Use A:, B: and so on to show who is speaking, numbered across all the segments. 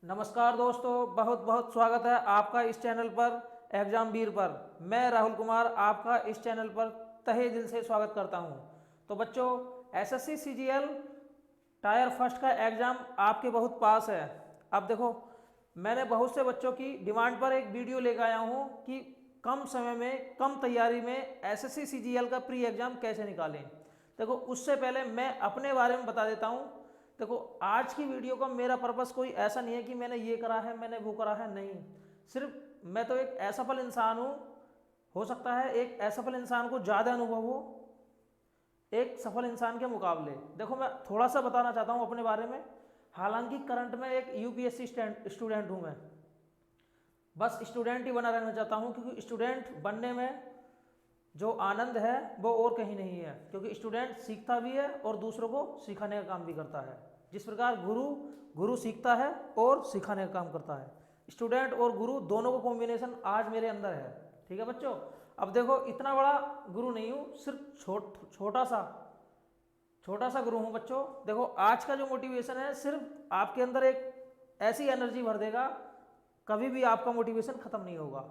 A: नमस्कार दोस्तों, बहुत बहुत स्वागत है आपका इस चैनल पर एग्जाम वीर पर। मैं राहुल कुमार आपका इस चैनल पर तहे दिल से स्वागत करता हूं। तो बच्चों, एसएससी सीजीएल टायर फर्स्ट का एग्ज़ाम आपके बहुत पास है। अब देखो, मैंने बहुत से बच्चों की डिमांड पर एक वीडियो लेकर आया हूं कि कम समय में कम तैयारी में एसएससी सीजीएल का प्री एग्ज़ाम कैसे निकालें। देखो, उससे पहले मैं अपने बारे में बता देता हूं। देखो, आज की वीडियो का मेरा पर्पस कोई ऐसा नहीं है कि मैंने ये करा है, मैंने वो करा है, नहीं। सिर्फ मैं तो एक असफल इंसान हूँ। हो सकता है एक असफल इंसान को ज़्यादा अनुभव हो एक सफल इंसान के मुकाबले। देखो, मैं थोड़ा सा बताना चाहता हूँ अपने बारे में। हालांकि करंट में एक यूपीएससी स्टूडेंट हूँ मैं। बस स्टूडेंट ही बना रहना चाहता हूँ, क्योंकि स्टूडेंट बनने में जो आनंद है वो और कहीं नहीं है। क्योंकि स्टूडेंट सीखता भी है और दूसरों को सिखाने का काम भी करता है। जिस प्रकार गुरु सीखता है और सिखाने का काम करता है, स्टूडेंट और गुरु दोनों का कॉम्बिनेशन आज मेरे अंदर है। ठीक है बच्चों, अब देखो, इतना बड़ा गुरु नहीं हूँ, सिर्फ छोटा सा गुरु हूँ बच्चों। देखो, आज का जो मोटिवेशन है सिर्फ आपके अंदर एक ऐसी एनर्जी भर देगा, कभी भी आपका मोटिवेशन खत्म नहीं होगा।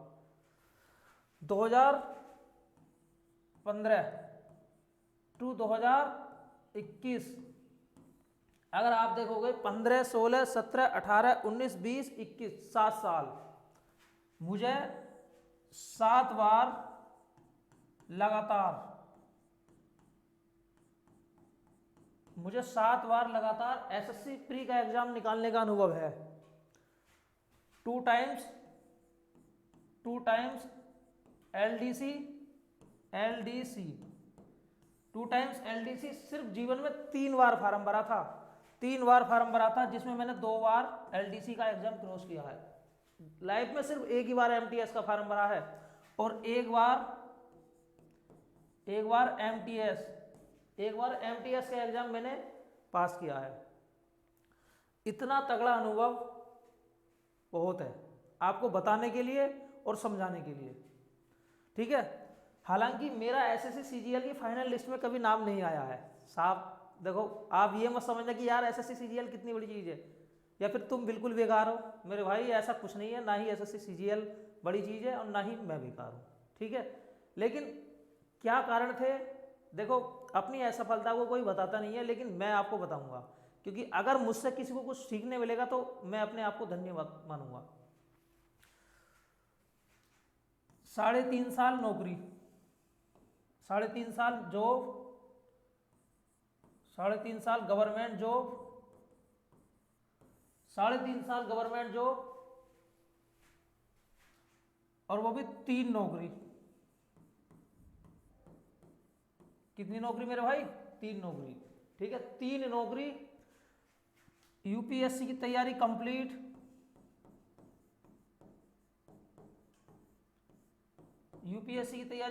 A: 2015 टू 2021 अगर आप देखोगे, 15, 16, 17, 18, 19, 20, 21, 7 साल मुझे 7 बार लगातार मुझे 7 बार एसएससी प्री का एग्जाम निकालने का अनुभव है। Two times LDC LDC 2 times LDC. सिर्फ जीवन में 3 बार फार्म भरा था। 3 बार फार्म भरा था, जिसमें मैंने 2 बार एलडीसी का एग्जाम क्रॉस किया है। लाइफ में सिर्फ एक ही बार एमटीएस का फार्म भरा है, और एक बार एमटीएस का एग्जाम मैंने पास किया है। इतना तगड़ा अनुभव बहुत है आपको बताने के लिए और समझाने के लिए। ठीक है, हालांकि मेरा एसएससी सीजीएल की फाइनल लिस्ट में कभी नाम नहीं आया है साहब। देखो, आप ये मत समझना कि यार एसएससी सीजीएल कितनी बड़ी चीज़ है, या फिर तुम बिल्कुल बेकार हो। मेरे भाई, ऐसा कुछ नहीं है। ना ही एसएससी सीजीएल बड़ी चीज़ है और ना ही मैं बेकार हूँ। ठीक है, लेकिन क्या कारण थे? देखो, अपनी असफलता को कोई बताता नहीं है, लेकिन मैं आपको बताऊंगा। क्योंकि अगर मुझसे किसी को कुछ सीखने मिलेगा तो मैं अपने आप को धन्यवाद मानूंगा। 3.5 साल नौकरी, 3.5 साल जॉब, 3.5 साल गवर्नमेंट जॉब, 3.5 साल गवर्नमेंट जॉब, और वो भी 3 नौकरी। कितनी नौकरी मेरे भाई? 3 नौकरी। ठीक है, 3 नौकरी। यूपीएससी की तैयारी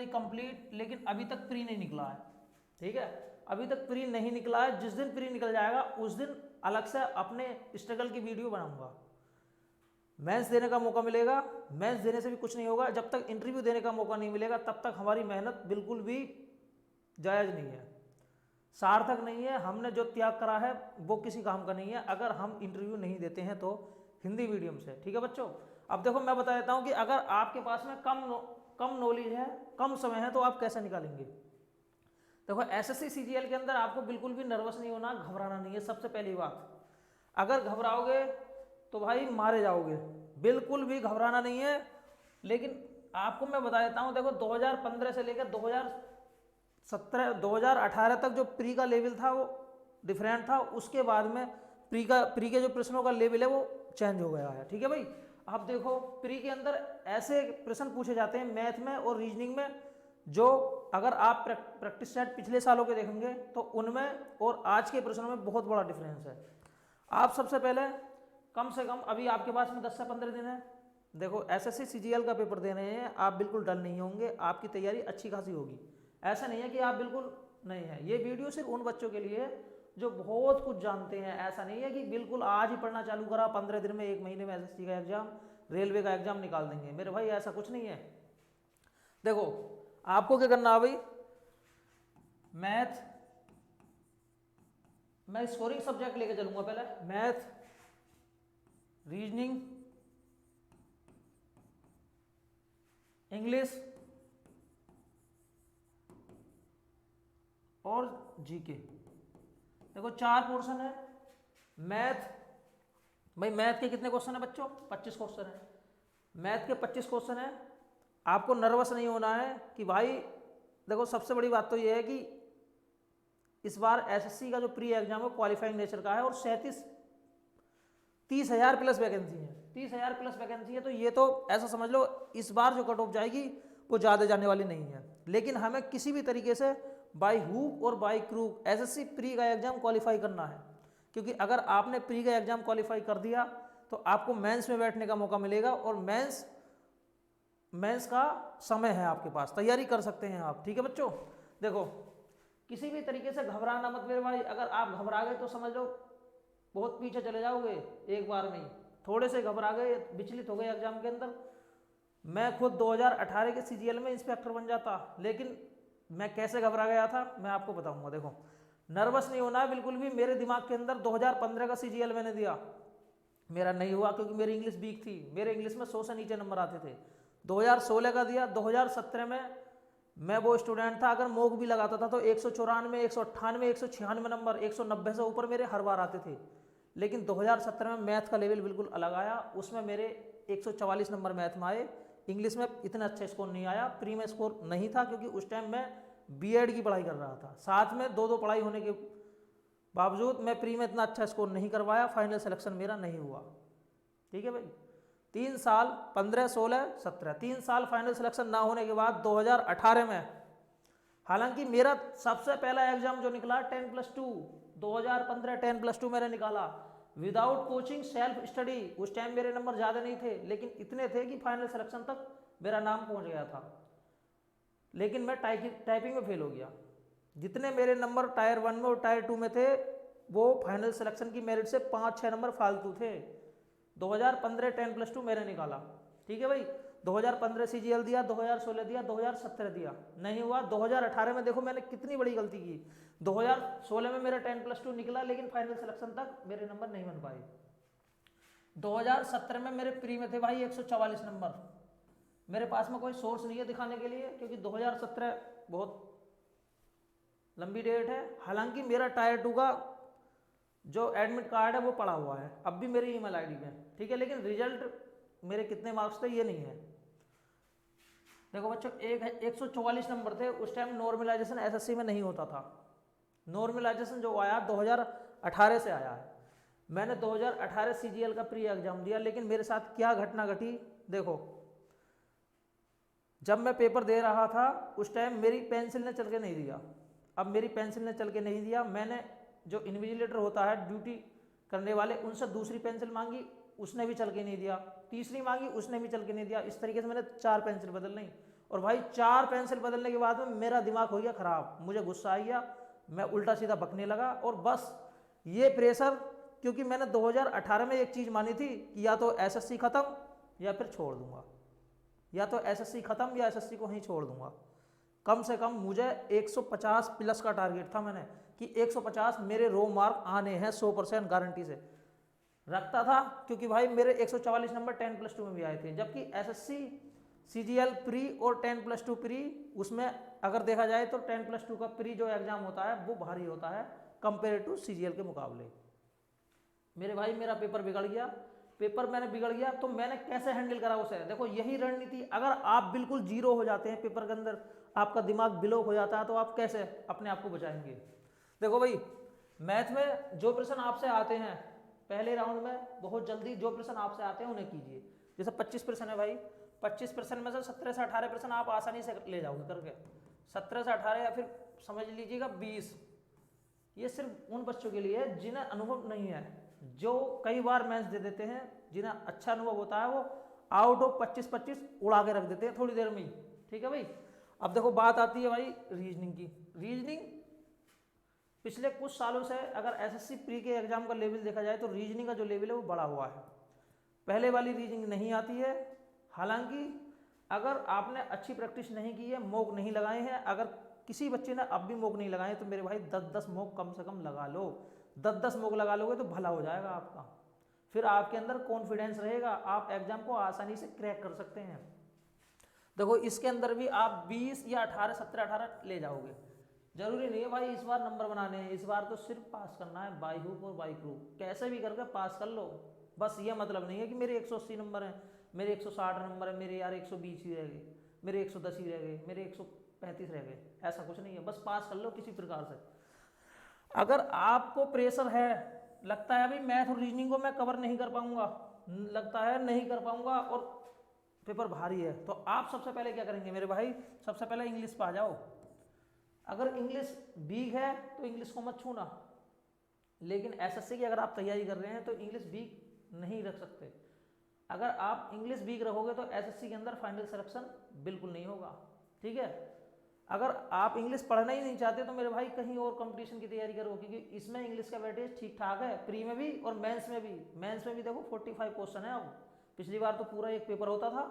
A: कंप्लीट, लेकिन अभी तक प्री नहीं निकला है। ठीक है, अभी तक प्री नहीं निकला है। जिस दिन प्री निकल जाएगा उस दिन अलग से अपने स्ट्रगल की वीडियो बनाऊंगा। मेंस देने का मौका मिलेगा, मेंस देने से भी कुछ नहीं होगा। जब तक इंटरव्यू देने का मौका नहीं मिलेगा तब तक हमारी मेहनत बिल्कुल भी जायज़ नहीं है, सार्थक नहीं है। हमने जो त्याग करा है वो किसी काम का नहीं है अगर हम इंटरव्यू नहीं देते हैं तो हिंदी मीडियम से। ठीक है बच्चों, अब देखो, मैं बता देता हूँ कि अगर आपके पास में कम नॉलेज है, कम समय है, तो आप कैसे निकालेंगे। देखो, एसएससी सीजीएल के अंदर आपको बिल्कुल भी नर्वस नहीं होना, घबराना नहीं है। सबसे पहली बात, अगर घबराओगे तो भाई मारे जाओगे। बिल्कुल भी घबराना नहीं है। लेकिन आपको मैं बता देता हूँ, देखो, 2015 से लेकर 2018 तक जो प्री का लेवल था वो डिफरेंट था। उसके बाद में प्री के जो प्रश्नों का लेवल है वो चेंज हो गया है। ठीक है भाई, आप देखो, प्री के अंदर ऐसे प्रश्न पूछे जाते हैं मैथ में और रीजनिंग में, जो अगर आप प्रैक्टिस सेट पिछले सालों के देखेंगे तो उनमें और आज के प्रश्नों में बहुत बड़ा डिफरेंस है। आप सबसे पहले कम से कम, अभी आपके पास में 10 से 15 दिन है। देखो, एसएससी सीजीएल का पेपर दे रहे हैं, आप बिल्कुल डल नहीं होंगे, आपकी तैयारी अच्छी खासी होगी। ऐसा नहीं है कि आप बिल्कुल नहीं है। ये वीडियो सिर्फ उन बच्चों के लिए है जो बहुत कुछ जानते हैं। ऐसा नहीं है कि बिल्कुल आज ही पढ़ना चालू करा, 15 दिन में, 1 महीने में एसएससी का एग्जाम, रेलवे का एग्जाम निकाल देंगे। मेरे भाई, ऐसा कुछ नहीं है। देखो, आपको क्या करना है भाई, मैथ, मैं स्कोरिंग सब्जेक्ट लेके चलूंगा। पहले मैथ, रीजनिंग, इंग्लिश और जीके। देखो 4 पोर्शन है। मैथ, भाई मैथ के कितने क्वेश्चन है बच्चों? 25 क्वेश्चन है। मैथ के 25 क्वेश्चन है। आपको नर्वस नहीं होना है कि भाई, देखो सबसे बड़ी बात तो ये है कि इस बार एसएससी का जो प्री एग्जाम है क्वालिफाइंग नेचर का है और 30,000 प्लस वैकेंसी है। 30,000 प्लस वैकेंसी है, तो ये तो ऐसा समझ लो इस बार जो कट ऑफ जाएगी वो ज़्यादा जाने वाली नहीं है। लेकिन हमें किसी भी तरीके से बाई हुक और बाई क्रूक एसएससी प्री का एग्जाम क्वालिफाई करना है, क्योंकि अगर आपने प्री का एग्जाम क्वालिफाई कर दिया तो आपको मेंस में बैठने का मौका मिलेगा और मेंस का समय है आपके पास, तैयारी कर सकते हैं आप। ठीक है बच्चों, देखो किसी भी तरीके से घबराना मत मेरे भाई। अगर आप घबरा गए तो समझ लो बहुत पीछे चले जाओगे एक बार में ही। थोड़े से घबरा गए, विचलित हो गए एग्जाम के अंदर। मैं खुद 2018 के सीजीएल में इंस्पेक्टर बन जाता, लेकिन मैं कैसे घबरा गया था मैं आपको बताऊंगा। देखो नर्वस नहीं होना है बिल्कुल भी। मेरे दिमाग के अंदर 2015 का सीजीएल मैंने दिया, मेरा नहीं हुआ क्योंकि मेरी इंग्लिश वीक थी। मेरे इंग्लिश में 100 से नीचे नंबर आते थे। 2016 का दिया। 2017 में मैं वो स्टूडेंट था, अगर मॉक भी लगाता था तो 194, 198, 196 नंबर, 190 से ऊपर मेरे हर बार आते थे। लेकिन 2017 में मैथ का लेवल बिल्कुल अलग आया, उसमें मेरे 144 नंबर मैथ में आए। इंग्लिश में इतना अच्छा स्कोर नहीं आया, प्री में स्कोर नहीं था क्योंकि उस टाइम मैं बीएड की पढ़ाई कर रहा था। साथ में दो पढ़ाई होने के बावजूद मैं प्री में इतना अच्छा स्कोर नहीं करवाया, फाइनल सिलेक्शन मेरा नहीं हुआ। ठीक है भाई, 3 साल 15, 16, 17 3 साल फाइनल सिलेक्शन ना होने के बाद 2018 में, हालांकि मेरा सबसे पहला एग्जाम जो निकला 10+2, 2015 10+2 मैंने निकाला विदाउट कोचिंग, सेल्फ स्टडी। उस टाइम मेरे नंबर ज़्यादा नहीं थे, लेकिन इतने थे कि फाइनल सिलेक्शन तक मेरा नाम पहुंच गया था। लेकिन मैं टाइपिंग में फेल हो गया। जितने मेरे नंबर टायर 1 में और टायर 2 में थे वो फाइनल सिलेक्शन की मेरिट से 5-6 नंबर फालतू थे। 2015 10+2 मैंने निकाला। ठीक है भाई, 2015 सीजीएल दिया, 2016 दिया, 2017 दिया, नहीं हुआ। 2018 में देखो मैंने कितनी बड़ी गलती की। 2016 में मेरा 10+2 निकला, लेकिन फाइनल सिलेक्शन तक मेरे नंबर नहीं बन पाए। 2017 में मेरे प्री में थे भाई 144 नंबर। मेरे पास में कोई सोर्स नहीं है दिखाने के लिए, क्योंकि 2017 बहुत लंबी डेट है। हालांकि मेरा टायर 2 का जो एडमिट कार्ड है वो पड़ा हुआ है अब भी मेरी ईमेल आईडी में। ठीक है, लेकिन रिजल्ट मेरे कितने मार्क्स थे ये नहीं है। देखो बच्चों, 144 नंबर थे उस टाइम। नॉर्मलाइजेशन एसएससी में नहीं होता था। नॉर्मलाइजेशन जो आया 2018 से आया है। मैंने 2018 सीजीएल का प्री एग्जाम दिया, लेकिन मेरे साथ क्या घटना घटी देखो। जब मैं पेपर दे रहा था उस टाइम मेरी पेंसिल ने चल के नहीं दिया। अब मेरी पेंसिल ने चल के नहीं दिया, मैंने जो इन्विजिलेटर होता है ड्यूटी करने वाले उनसे दूसरी पेंसिल मांगी, उसने भी चल के नहीं दिया। तीसरी मांगी, उसने भी चल के नहीं दिया। इस तरीके से मैंने 4 पेंसिल बदल ली। और भाई 4 पेंसिल बदलने के बाद में मेरा दिमाग हो गया खराब, मुझे गुस्सा आ गया, मैं उल्टा सीधा बकने लगा। और बस ये प्रेशर, क्योंकि मैंने 2018 में एक चीज़ मानी थी कि या तो एसएससी ख़त्म या फिर छोड़ दूंगा, या तो एसएससी ख़त्म या एसएससी को ही छोड़ दूंगा। कम से कम मुझे 150 प्लस का टारगेट था मैंने, कि 150 मेरे रो मार्क आने हैं 100% गारंटी से रखता था। क्योंकि भाई मेरे 144 नंबर 10+2 में भी आए थे, जबकि एसएससी सीजीएल प्री और 10+2 प्री, उसमें अगर देखा जाए तो 10+2 का प्री जो एग्जाम होता है वो भारी होता है कंपेयर टू सीजीएल के मुकाबले। मेरे भाई मेरा पेपर बिगड़ गया। पेपर मैंने बिगड़ गया तो मैंने कैसे हैंडल करा उसे। देखो यही रणनीति, अगर आप बिल्कुल जीरो हो जाते हैं पेपर के अंदर, आपका दिमाग ब्लॉक हो जाता है, तो आप कैसे अपने आप को बचाएंगे। देखो भाई, मैथ में जो प्रश्न आपसे आते हैं पहले राउंड में, बहुत जल्दी जो प्रश्न आपसे आते हैं उन्हें कीजिए। जैसे 25 प्रश्न है भाई, 25 प्रश्न में से 17 से 18 प्रश्न आप आसानी से ले जाओगे करके। 17 से 18 या फिर समझ लीजिएगा 20, ये सिर्फ उन बच्चों के लिए है जिन्हें अनुभव नहीं है, जो कई बार मैथ्स दे देते हैं। जिन्हें अच्छा अनुभव होता है वो आउट ऑफ 25-25 उड़ा के रख देते हैं थोड़ी देर में ही। ठीक है भाई, अब देखो बात आती है भाई रीजनिंग की। रीजनिंग पिछले कुछ सालों से अगर एसएससी प्री के एग्जाम का लेवल देखा जाए तो रीजनिंग का जो लेवल है वो बढ़ा हुआ है। पहले वाली रीजनिंग नहीं आती है। हालांकि अगर आपने अच्छी प्रैक्टिस नहीं की है, मॉक नहीं लगाए हैं, अगर किसी बच्चे ने अब भी मॉक नहीं लगाए तो मेरे भाई 10-10 मॉक कम से कम लगा लो। 10-10 मॉक लगा लोगे तो भला हो जाएगा आपका। फिर आपके अंदर कॉन्फिडेंस रहेगा, आप एग्जाम को आसानी से क्रैक कर सकते हैं। देखो इसके अंदर भी आप 20 या 18, 17, 18 ले जाओगे, जरूरी नहीं है भाई इस बार नंबर बनाने हैं, इस बार तो सिर्फ पास करना है बाई हुक और बाई क्रूक, कैसे भी करके पास कर लो। बस ये मतलब नहीं है कि मेरे 180 नंबर हैं, मेरे 160 नंबर है, मेरे यार 120 ही रह गए, मेरे 110 ही रह गए, मेरे 135 रह गए, ऐसा कुछ नहीं है, बस पास कर लो किसी प्रकार से। अगर आपको प्रेशर है, लगता है भाई मैथ और रीजनिंग को मैं कवर नहीं कर पाऊंगा, लगता है नहीं कर पाऊंगा और पेपर भारी है, तो आप सबसे पहले क्या करेंगे मेरे भाई, सबसे पहले इंग्लिश पे आ जाओ। अगर इंग्लिश वीक है तो इंग्लिश को मत छूना, लेकिन एसएससी की अगर आप तैयारी कर रहे हैं तो इंग्लिश वीक नहीं रख सकते। अगर आप इंग्लिश वीक रखोगे तो एसएससी के अंदर फाइनल सिलेक्शन बिल्कुल नहीं होगा, ठीक है। अगर आप इंग्लिश पढ़ना ही नहीं चाहते तो मेरे भाई कहीं और कंपटीशन की तैयारी करो, क्योंकि इसमें इंग्लिश का वेटेज ठीक ठाक है, प्री में भी और मेंस में भी। मेंस में भी देखो 45 क्वेश्चन है, अब पिछली बार तो पूरा एक पेपर होता था।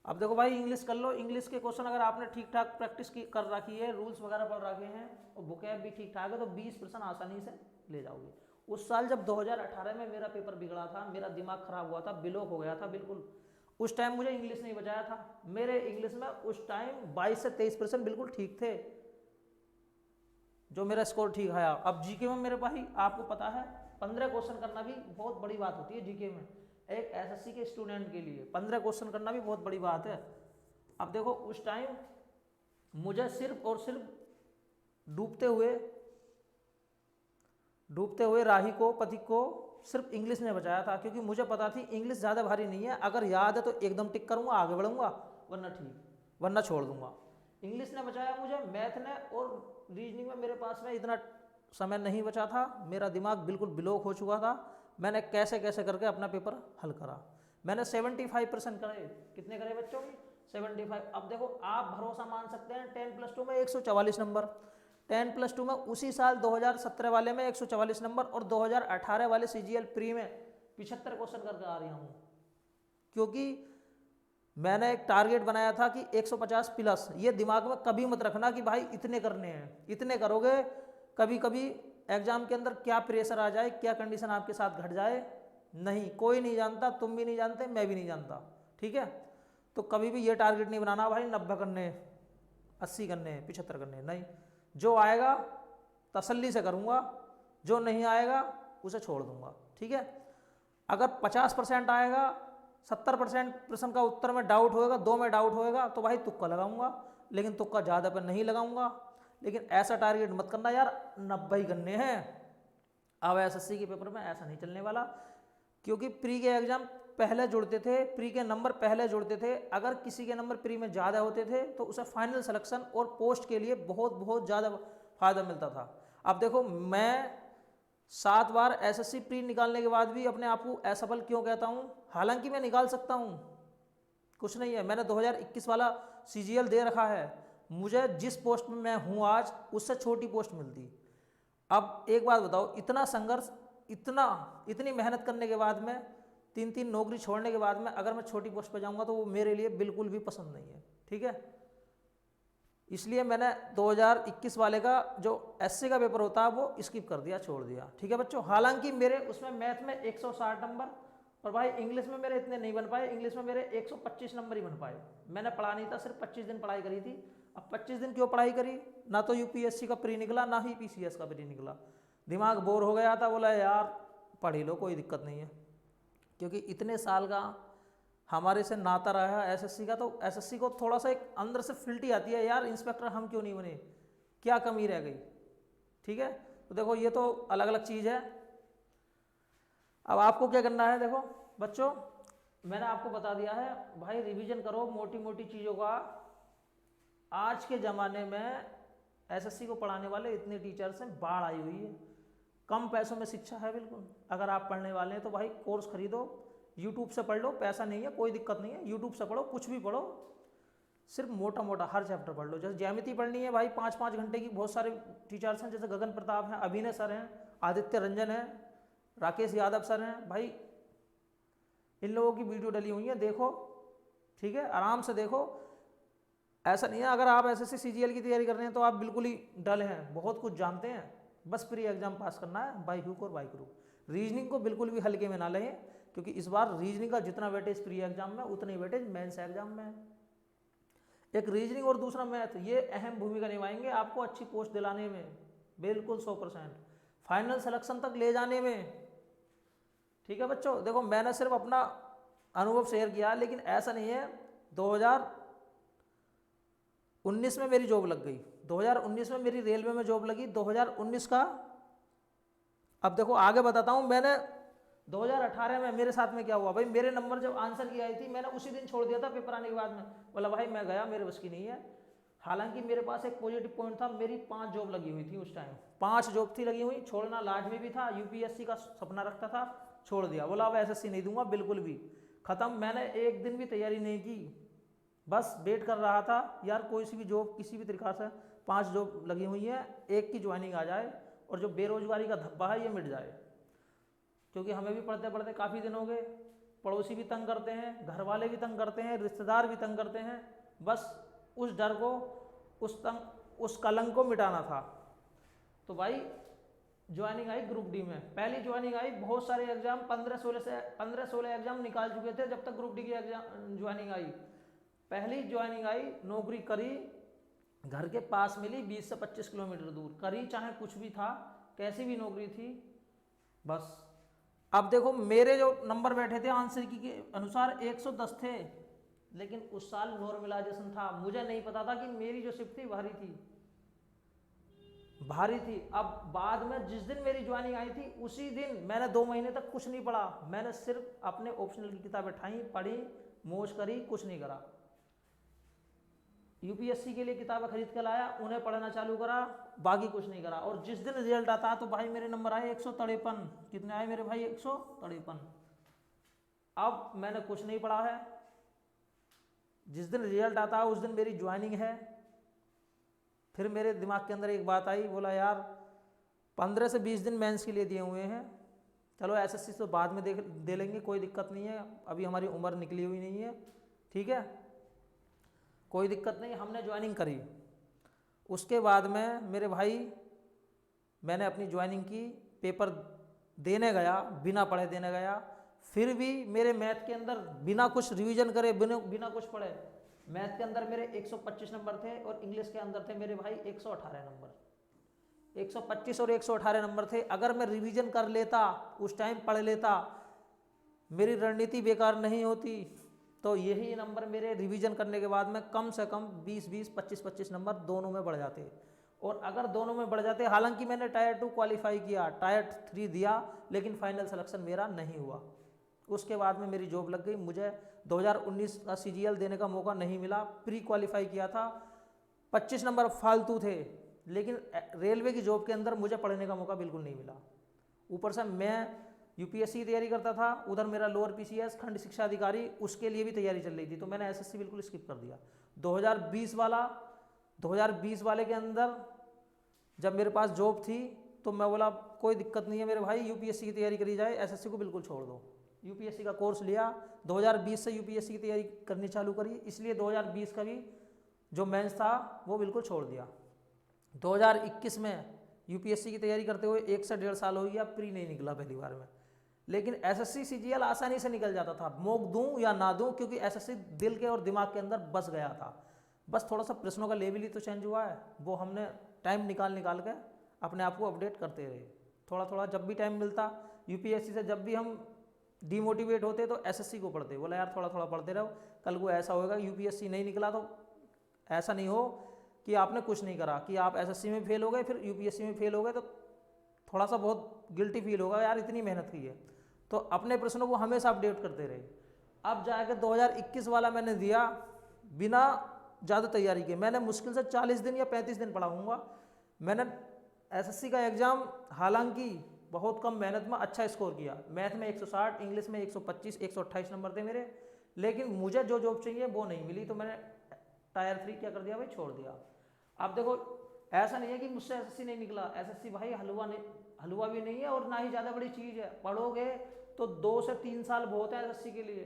A: अब देखो भाई इंग्लिश कर लो, इंग्लिश के क्वेश्चन अगर आपने ठीक ठाक प्रैक्टिस की कर रखी है, रूल्स वगैरह पढ़ रखे हैं और बुकैब भी ठीक ठाक है, तो 20% आसानी से ले जाओगे। उस साल जब 2018 में मेरा पेपर बिगड़ा था, मेरा दिमाग खराब हुआ था, ब्लॉक हो गया था बिल्कुल, उस टाइम मुझे इंग्लिश नहीं बचाया था। मेरे इंग्लिश में उस टाइम 22 से 23% बिल्कुल ठीक थे, जो मेरा स्कोर ठीक आया। अब जीके में मेरे भाई आपको पता है 15 क्वेश्चन करना भी बहुत बड़ी बात होती है जीके में, एक एसएससी के स्टूडेंट के लिए 15 क्वेश्चन करना भी बहुत बड़ी बात है। अब देखो उस टाइम मुझे सिर्फ और सिर्फ डूबते हुए राही को, पथिक को सिर्फ इंग्लिश ने बचाया था, क्योंकि मुझे पता थी इंग्लिश ज़्यादा भारी नहीं है, अगर याद है तो एकदम टिक करूँगा आगे बढ़ूंगा, वरना ठीक, वरना छोड़ दूंगा। इंग्लिश ने बचाया मुझे, मैथ ने और रीजनिंग में मेरे पास में इतना समय नहीं बचा था, मेरा दिमाग बिल्कुल ब्लॉक हो चुका था। मैंने कैसे कैसे करके अपना पेपर हल करा, मैंने 75% करे। कितने करे बच्चों की? 75। अब देखो आप भरोसा मान सकते हैं 10+2 में 144 नंबर, 10+2 में उसी साल 2017 वाले में 144 नंबर और 2018 वाले सीजीएल प्री में 75 क्वेश्चन करके आ रहा हूँ, क्योंकि मैंने एक टारगेट बनाया था कि 150 प्लस। ये दिमाग में कभी मत रखना कि भाई इतने करने हैं, इतने करोगे कभी कभी एग्जाम के अंदर क्या प्रेशर आ जाए, क्या कंडीशन आपके साथ घट जाए, नहीं कोई नहीं जानता, तुम भी नहीं जानते, मैं भी नहीं जानता, ठीक है। तो कभी भी ये टारगेट नहीं बनाना भाई 90 करने, 80 करने, 75 करने, नहीं। जो आएगा तसल्ली से करूँगा, जो नहीं आएगा उसे छोड़ दूंगा, ठीक है। अगर 50% आएगा, 70% प्रश्न का उत्तर में डाउट होएगा, 2 में डाउट होएगा, तो भाई तुक्का लगाऊंगा, लेकिन तुक्का ज़्यादा पर नहीं लगाऊंगा। लेकिन ऐसा टारगेट मत करना यार 90 ही करने हैं। अब एसएससी के पेपर में ऐसा नहीं चलने वाला, क्योंकि प्री के एग्जाम पहले जुड़ते थे, प्री के नंबर पहले जुड़ते थे। अगर किसी के नंबर प्री में ज़्यादा होते थे तो उसे फाइनल सिलेक्शन और पोस्ट के लिए बहुत बहुत ज़्यादा फायदा मिलता था। अब देखो मैं 7 बार एसएससी प्री निकालने के बाद भी अपने आप को असफल क्यों कहता हूँ, हालांकि मैं निकाल सकता हूँ, कुछ नहीं है। मैंने 2021 वाला सीजीएल दे रखा है, मुझे जिस पोस्ट में मैं हूँ आज उससे छोटी पोस्ट मिलती। अब एक बात बताओ, इतना संघर्ष, इतनी मेहनत करने के बाद में 3 नौकरी छोड़ने के बाद में अगर मैं छोटी पोस्ट पर जाऊँगा तो वो मेरे लिए बिल्कुल भी पसंद नहीं है, ठीक है। इसलिए मैंने 2021 वाले का जो एससी का पेपर होता है वो स्किप कर दिया, छोड़ दिया, ठीक है बच्चों। हालांकि मेरे उसमें मैथ में 160 नंबर और भाई इंग्लिश में मेरे इतने नहीं बन पाए, इंग्लिश में मेरे 125 नंबर ही बन पाए। मैंने पढ़ा नहीं था, सिर्फ 25 दिन पढ़ाई करी थी। अब 25 दिन क्यों पढ़ाई करी? ना तो यूपीएससी का प्री निकला, ना ही पीसीएस का प्री निकला। दिमाग बोर हो गया था, बोला यार पढ़ ही लो, कोई दिक्कत नहीं है। क्योंकि इतने साल का हमारे से नाता रहा है एसएससी का, तो एसएससी को थोड़ा सा एक अंदर से फिल्टी आती है, यार इंस्पेक्टर हम क्यों नहीं बने, क्या कमी रह गई, ठीक है। तो देखो ये तो अलग अलग चीज़ है। अब आपको क्या करना है, देखो बच्चों मैंने आपको बता दिया है भाई, रिवीजन करो मोटी मोटी चीज़ों का। आज के ज़माने में एसएससी को पढ़ाने वाले इतने टीचर्स हैं, बाढ़ आई हुई है, कम पैसों में शिक्षा है बिल्कुल। अगर आप पढ़ने वाले हैं तो भाई कोर्स खरीदो, यूट्यूब से पढ़ लो, पैसा नहीं है कोई दिक्कत नहीं है, यूट्यूब से पढ़ो, कुछ भी पढ़ो, सिर्फ मोटा मोटा हर चैप्टर पढ़ लो। जैसे ज्यामिति पढ़नी है भाई 5-5 घंटे की, बहुत सारे टीचर्स हैं, जैसे गगन प्रताप हैं, अभिनय सर हैं, आदित्य रंजन हैं, राकेश यादव सर हैं, भाई इन लोगों की वीडियो डली हुई है, देखो, ठीक है, आराम से देखो। ऐसा नहीं है अगर आप एसएससी सीजीएल की तैयारी कर रहे हैं तो आप बिल्कुल ही डल हैं, बहुत कुछ जानते हैं, बस प्री एग्जाम पास करना है बाई हुक और बाई क्रूक। रीजनिंग को बिल्कुल भी हल्के में ना लें, क्योंकि इस बार रीजनिंग का जितना वेटेज प्री एग्जाम में उतनी वेटेज मेंस एग्जाम में है। एक रीजनिंग और दूसरा मैथ, ये अहम भूमिका निभाएंगे आपको अच्छी पोस्ट दिलाने में, बिल्कुल 100%, फाइनल सिलेक्शन तक ले जाने में। ठीक है बच्चों, देखो मैंने सिर्फ अपना अनुभव शेयर किया, लेकिन ऐसा नहीं है। 2019 में मेरी जॉब लग गई, 2019 में मेरी रेलवे में जॉब लगी, 2019 का। अब देखो आगे बताता हूँ। मैंने 2018 में मेरे साथ में क्या हुआ भाई, मेरे नंबर जब आंसर की आई थी, मैंने उसी दिन छोड़ दिया था पेपर आने के बाद में, बोला भाई मैं गया, मेरे बस की नहीं है। हालांकि मेरे पास एक पॉजिटिव पॉइंट था, मेरी 5 जॉब लगी हुई थी उस टाइम, 5 जॉब थी लगी हुई। छोड़ना लाजमी भी था, यूपीएससी का सपना रखता था, छोड़ दिया, बोला अब एसएससी नहीं दूंगा बिल्कुल भी, खत्म। मैंने एक दिन भी तैयारी नहीं की, बस वेट कर रहा था यार कोई सी भी जॉब किसी भी तरीक़ा से, 5 जॉब लगी हुई है, एक की ज्वाइनिंग आ जाए और जो बेरोजगारी का धब्बा है ये मिट जाए। क्योंकि हमें भी पढ़ते पढ़ते काफ़ी दिन हो गए, पड़ोसी भी तंग करते हैं, घर वाले भी तंग करते हैं, रिश्तेदार भी तंग करते हैं। बस उस डर को, उस कलंक को मिटाना था। तो भाई ज्वाइनिंग आई ग्रुप डी में, पहली ज्वाइनिंग आई। बहुत सारे एग्जाम 15-16 एग्जाम निकाल चुके थे जब तक ग्रुप डी की एग्जाम ज्वाइनिंग आई। पहली ज्वाइनिंग आई, नौकरी करी, घर के पास मिली, 20 से 25 किलोमीटर दूर करी, चाहे कुछ भी था, कैसी भी नौकरी थी। बस अब देखो मेरे जो नंबर बैठे थे आंसर की के अनुसार 110 थे, लेकिन उस साल नॉर्मलाइजेशन था, मुझे नहीं पता था कि मेरी जो शिफ्ट थी भारी थी। अब बाद में जिस दिन मेरी ज्वाइनिंग आई थी उसी दिन मैंने 2 महीने तक कुछ नहीं पढ़ा, मैंने सिर्फ अपने ऑप्शनल की किताबें ठाई, पढ़ी, मौज करी, कुछ नहीं करा। यूपीएससी के लिए किताबें खरीद के लाया, उन्हें पढ़ना चालू करा, बाकी कुछ नहीं करा। और जिस दिन रिजल्ट आता तो भाई मेरे नंबर आए 153। कितने आए मेरे भाई? 153। अब मैंने कुछ नहीं पढ़ा है, जिस दिन रिजल्ट आता है उस दिन मेरी ज्वाइनिंग है। फिर मेरे दिमाग के अंदर एक बात आई, बोला यार 15 से 20 दिन मेंस के लिए दिए हुए हैं, चलो एसएससी तो बाद में दे लेंगे, कोई दिक्कत नहीं है, अभी हमारी उम्र निकली हुई नहीं है, ठीक है, कोई दिक्कत नहीं। हमने ज्वाइनिंग करी। उसके बाद में मेरे भाई मैंने अपनी ज्वाइनिंग की, पेपर देने गया, बिना पढ़े देने गया। फिर भी मेरे मैथ के अंदर बिना कुछ रिवीजन करे, बिना कुछ पढ़े, मैथ के अंदर मेरे 125 नंबर थे और इंग्लिश के अंदर थे मेरे भाई 118 नंबर। 125 और 118 नंबर थे। अगर मैं रिवीजन कर लेता, उस टाइम पढ़ लेता, मेरी रणनीति बेकार नहीं होती, तो यही नंबर मेरे रिवीजन करने के बाद में कम से कम 20-20, 25-25 नंबर दोनों में बढ़ जाते। और अगर दोनों में बढ़ जाते, हालांकि मैंने टायर 2 क्वालिफाई किया, टायर 3 दिया, लेकिन फाइनल सिलेक्शन मेरा नहीं हुआ। उसके बाद में मेरी जॉब लग गई। मुझे 2019 का सीजीएल देने का मौका नहीं मिला, प्री क्वालिफाई किया था, 25 नंबर फालतू थे, लेकिन रेलवे की जॉब के अंदर मुझे पढ़ने का मौका बिल्कुल नहीं मिला। ऊपर से मैं यूपीएससी की तैयारी करता था, उधर मेरा लोअर पीसीएस खंड शिक्षा अधिकारी, उसके लिए भी तैयारी चल रही थी, तो मैंने एसएससी बिल्कुल स्किप कर दिया। 2020 वाले के अंदर जब मेरे पास जॉब थी तो मैं बोला कोई दिक्कत नहीं है मेरे भाई, यूपीएससी की तैयारी करी जाए, एसएससी को बिल्कुल छोड़ दो। यूपीएससी का कोर्स लिया, 2020 से यूपीएससी की तैयारी करनी चालू करी, इसलिए 2020 का भी जो मेंस था वो बिल्कुल छोड़ दिया। 2021 में यूपीएससी की तैयारी करते हुए 1 से 1.5 साल हो गया, प्री नहीं निकला पहली बार में। लेकिन एसएससी सीजीएल आसानी से निकल जाता था, मौक दूं या ना दूं, क्योंकि एसएससी दिल के और दिमाग के अंदर बस गया था। बस थोड़ा सा प्रश्नों का लेवल ही तो चेंज हुआ है, वो हमने टाइम निकाल के अपने आप को अपडेट करते रहे। थोड़ा थोड़ा जब भी टाइम मिलता, यूपीएससी से जब भी हम डिमोटिवेट होते तो एसएससी को पढ़ते, बोला यार थोड़ा थोड़ा पढ़ते रहो, कल को ऐसा होगा यूपीएससी नहीं निकला तो ऐसा नहीं हो कि आपने कुछ नहीं करा, कि आप एसएससी में फेल हो गए फिर यूपीएससी में फेल हो गए, तो थोड़ा सा बहुत गिल्टी फील होगा, यार इतनी मेहनत की है। तो अपने प्रश्नों को हमेशा अपडेट करते रहे। अब जाकर 2021 वाला मैंने दिया बिना ज़्यादा तैयारी के, मैंने मुश्किल से 40 दिन या 35 दिन पढ़ा हूँगा। मैंने एसएससी का एग्ज़ाम हालांकि बहुत कम मेहनत में अच्छा स्कोर किया, मैथ में 160, इंग्लिश में 125, 128 नंबर थे मेरे, लेकिन मुझे जो जॉब चाहिए वो नहीं मिली, तो मैंने टायर 3 क्या कर दिया भाई, छोड़ दिया। अब देखो ऐसा नहीं है कि मुझसे एसएससी नहीं निकला, एसएससी भाई हलवा भी नहीं है और ना ही ज़्यादा बड़ी चीज़ है। पढ़ोगे तो 2 से 3 साल बहुत है एसएससी के लिए।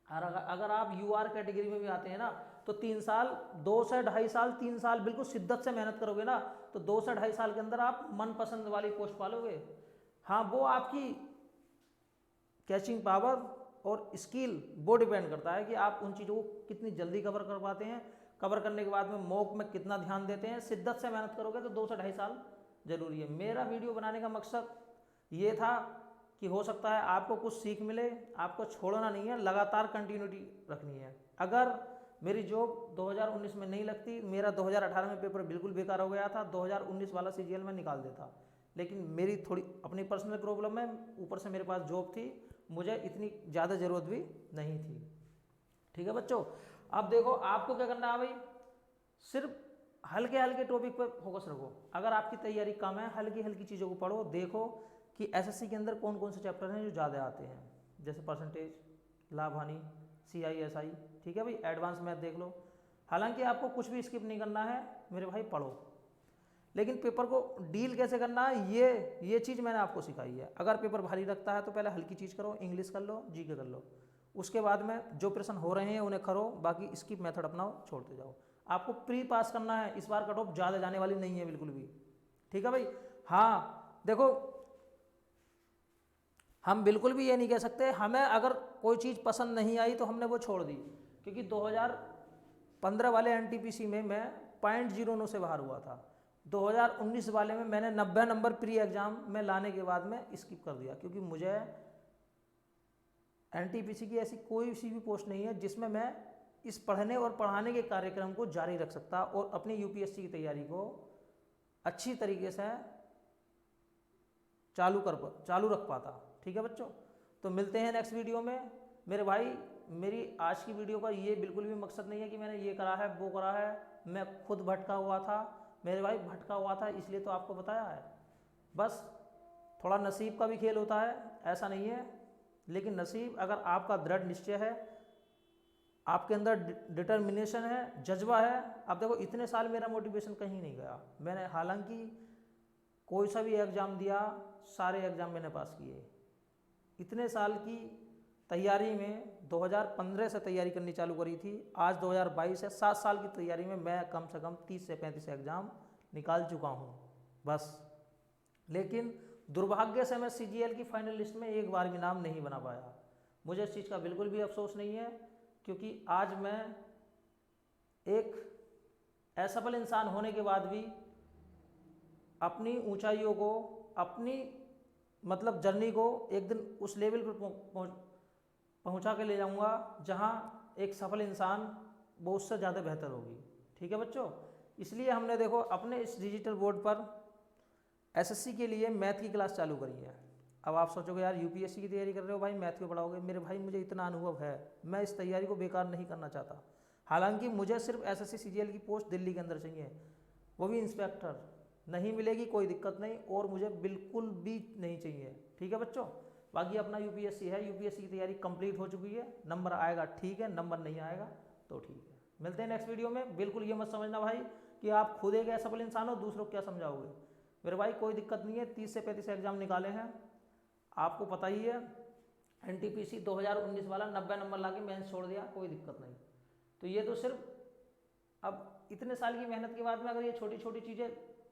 A: और अगर आप यूआर कैटेगरी में भी आते हैं ना, तो 3 साल, 2 से 2.5 साल, 3 साल बिल्कुल शिद्दत से मेहनत करोगे ना, तो 2 से 2.5 साल के अंदर आप मनपसंद वाली पोस्ट पालोगे। हाँ, वो आपकी कैचिंग पावर और स्किल वो डिपेंड करता है कि आप उन चीज़ों को कितनी जल्दी कवर कर पाते हैं, कवर करने के बाद में मॉक में कितना ध्यान देते हैं। शिद्दत से मेहनत करोगे तो 2 से 2.5 साल जरूरी है। मेरा वीडियो बनाने का मकसद ये था कि हो सकता है आपको कुछ सीख मिले, आपको छोड़ना नहीं है, लगातार कंटिन्यूटी रखनी है। अगर मेरी जॉब 2019 में नहीं लगती, मेरा 2018 में पेपर बिल्कुल बेकार हो गया था, 2019 वाला सीजीएल में निकाल देता, लेकिन मेरी थोड़ी अपनी पर्सनल प्रॉब्लम है, ऊपर से मेरे पास जॉब थी, मुझे इतनी ज़्यादा ज़रूरत भी नहीं थी। ठीक है बच्चों, अब देखो आपको क्या करना है भाई, सिर्फ हल्के हल्के टॉपिक पर फोकस रखो। अगर आपकी तैयारी कम है, हल्की हल्की चीज़ों को पढ़ो, देखो कि एसएससी के अंदर कौन कौन से चैप्टर हैं जो ज़्यादा आते हैं, जैसे परसेंटेज, लाभ हानि, CISI। ठीक है भाई, एडवांस मैथ देख लो। हालांकि आपको कुछ भी स्किप नहीं करना है मेरे भाई, पढ़ो, लेकिन पेपर को डील कैसे करना है ये चीज़ मैंने आपको सिखाई है। अगर पेपर भारी लगता है तो पहले हल्की चीज़ करो, इंग्लिश कर लो, जीके कर लो, उसके बाद में जो प्रश्न हो रहे हैं उन्हें करो, बाकी स्किप मेथड अपनाओ, छोड़ते जाओ। आपको प्री पास करना है, इस बार कट ऑफ ज़्यादा जाने वाली नहीं है बिल्कुल भी। ठीक है भाई। हाँ देखो, हम बिल्कुल भी ये नहीं कह सकते हमें अगर कोई चीज़ पसंद नहीं आई तो हमने वो छोड़ दी, क्योंकि 2015 वाले NTPC में मैं 0.09 से बाहर हुआ था। 2019 वाले में मैंने 90 नंबर प्री एग्ज़ाम में लाने के बाद में स्किप कर दिया, क्योंकि मुझे NTPC की ऐसी कोई सी भी पोस्ट नहीं है जिसमें मैं इस पढ़ने और पढ़ाने के कार्यक्रम को जारी रख सकता और अपनी UPSC की तैयारी को अच्छी तरीके से चालू रख पाता। ठीक है बच्चों, तो मिलते हैं नेक्स्ट वीडियो में। मेरे भाई, मेरी आज की वीडियो का ये बिल्कुल भी मकसद नहीं है कि मैंने ये करा है वो करा है, मैं खुद भटका हुआ था मेरे भाई, भटका हुआ था इसलिए तो आपको बताया है। बस थोड़ा नसीब का भी खेल होता है, ऐसा नहीं है, लेकिन नसीब अगर आपका दृढ़ निश्चय है, आपके अंदर डिटर्मिनेशन है, जज्बा है। अब देखो इतने साल मेरा मोटिवेशन कहीं नहीं गया, मैंने हालांकि कोई सा भी एग्ज़ाम दिया, सारे एग्ज़ाम मैंने पास किए। इतने साल की तैयारी में 2015 से तैयारी करनी चालू करी थी, आज 2022 है, 7 साल की तैयारी में मैं कम से कम 30 से 35 एग्ज़ाम निकाल चुका हूँ बस। लेकिन दुर्भाग्य से मैं CGL की फाइनल लिस्ट में एक बार भी नाम नहीं बना पाया। मुझे इस चीज़ का बिल्कुल भी अफसोस नहीं है, क्योंकि आज मैं एक असफल इंसान होने के बाद भी अपनी ऊंचाइयों को, अपनी मतलब जर्नी को एक दिन उस लेवल पर पहुंचा के ले जाऊंगा जहां एक सफल इंसान वो उससे ज़्यादा बेहतर होगी। ठीक है बच्चों, इसलिए हमने देखो अपने इस डिजिटल बोर्ड पर SSC के लिए मैथ की क्लास चालू करी है। अब आप सोचोगे यार UPSC की तैयारी कर रहे हो भाई, मैथ क्यों पढ़ाओगे? मेरे भाई मुझे इतना अनुभव है, मैं इस तैयारी को बेकार नहीं करना चाहता। हालांकि मुझे सिर्फ SSC CGL की पोस्ट दिल्ली के अंदर चाहिए, वो भी इंस्पेक्टर। नहीं मिलेगी कोई दिक्कत नहीं, और मुझे बिल्कुल भी नहीं चाहिए। ठीक है बच्चों, बाकी अपना UPSC है, UPSC की तैयारी कंप्लीट हो चुकी है, नंबर आएगा ठीक है, नंबर नहीं आएगा तो ठीक है। मिलते हैं नेक्स्ट वीडियो में। बिल्कुल ये मत समझना भाई कि आप खुद एक असफल इंसान हो, दूसरों को क्या समझाओगे। मेरे भाई कोई दिक्कत नहीं है, 30 से 35 एग्जाम निकाले हैं, आपको पता ही है। NTPC 2019 वाला 90 नंबर ला के मेंस छोड़ दिया, कोई दिक्कत नहीं। तो ये तो सिर्फ अब इतने साल की मेहनत के बाद में अगर ये छोटी छोटी चीज़ें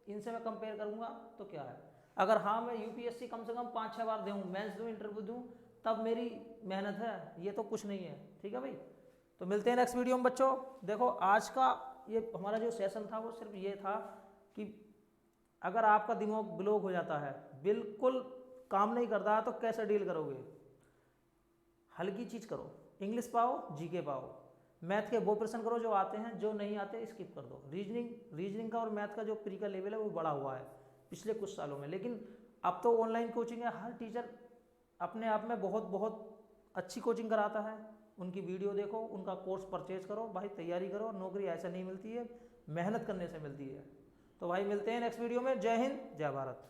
A: इनसे मैं कंपेयर करूँगा तो क्या है। अगर हाँ मैं UPSC कम से कम 5-6 बार दूँ, मेंस दूँ, इंटरव्यू दूँ, तब मेरी मेहनत है, ये तो कुछ नहीं है। ठीक है भाई, तो मिलते हैं नेक्स्ट वीडियो में बच्चों। देखो आज का ये हमारा जो सेशन था वो सिर्फ ये था कि अगर आपका दिमाग ब्लॉक हो जाता है, बिल्कुल काम नहीं करता है, तो कैसे डील करोगे। हल्की चीज़ करो, इंग्लिश पाओ, GK पाओ, मैथ के वो प्रश्न करो जो आते हैं, जो नहीं आते स्किप कर दो। रीजनिंग का और मैथ का जो प्री का लेवल है वो बड़ा हुआ है पिछले कुछ सालों में, लेकिन अब तो ऑनलाइन कोचिंग है, हर टीचर अपने आप में बहुत बहुत अच्छी कोचिंग कराता है। उनकी वीडियो देखो, उनका कोर्स परचेज करो भाई, तैयारी करो। नौकरी ऐसे नहीं मिलती है, मेहनत करने से मिलती है। तो भाई मिलते हैं नेक्स्ट वीडियो में। जय हिंद, जय भारत।